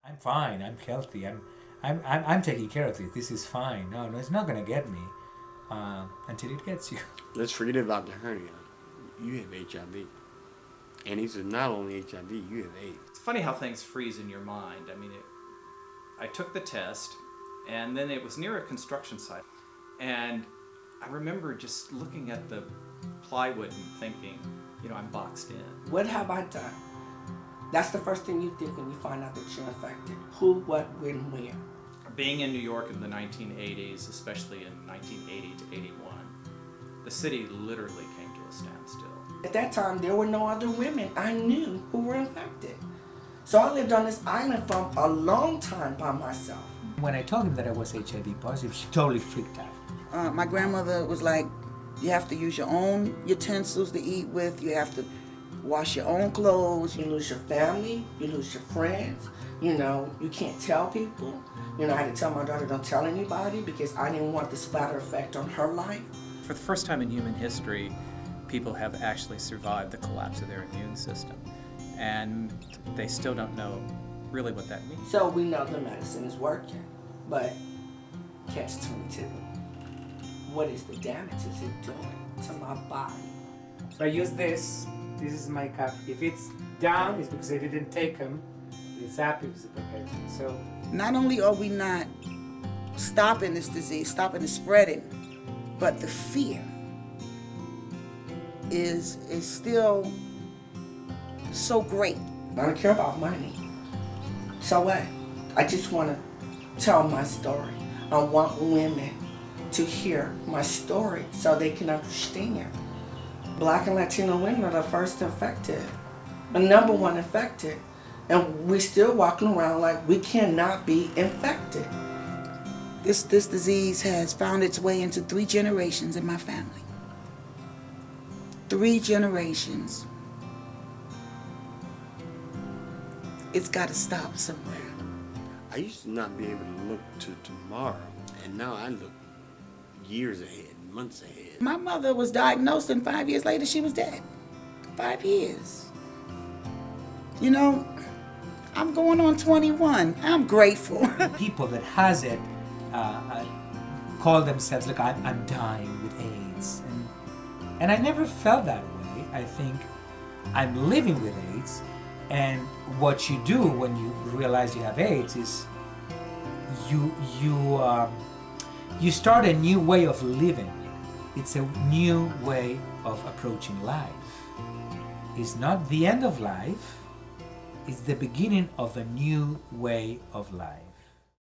I'm fine. I'm healthy. I'm taking care of this. This is fine. No, no, it's not gonna get me until it gets you. Let's forget about the hernia. You have HIV. And he said, not only HIV, you have AIDS. It's funny how things freeze in your mind. I mean, I took the test, and then it was near a construction site. And I remember just looking at the plywood and thinking, I'm boxed in. What have I done? That's the first thing you think when you find out that you're infected. Who, what, when, where. Being in New York in the 1980s, especially in 1980 to 81, the city literally came to a standstill. At that time, there were no other women I knew who were infected. So I lived on this island for a long time by myself. When I told him that I was HIV positive, he totally freaked out. My grandmother was like, you have to use your own utensils to eat with, you have to wash your own clothes. You lose your family, you lose your friends, you can't tell people. I had to tell my daughter, don't tell anybody, because I didn't want the splatter effect on her life. For the first time in human history, people have actually survived the collapse of their immune system. And they still don't know really what that means. So we know the medicine is working, but catch-22. What is the damage is it doing to my body? So I use this. This is my cup. If it's down, it's because I didn't take them. If it's up, it's okay. So Not only are we not stopping this disease, stopping the spreading, but the fear is still so great. I don't care about money. So what? I just want to tell my story. I want women to hear my story so they can understand. Black and Latino women are the first infected, the number one infected. And we're still walking around like we cannot be infected. This disease has found its way into 3 generations in my family. 3 generations. It's got to stop somewhere. I used to not be able to look to tomorrow, and now I look years ahead, months ahead. My mother was diagnosed, and 5 years later she was dead. 5 years. I'm going on 21. I'm grateful. People that has it call themselves like I'm dying with AIDS, and I never felt that way. I think I'm living with AIDS, and what you do when you realize you have AIDS is you start a new way of living. It's a new way of approaching life. It's not the end of life. It's the beginning of a new way of life.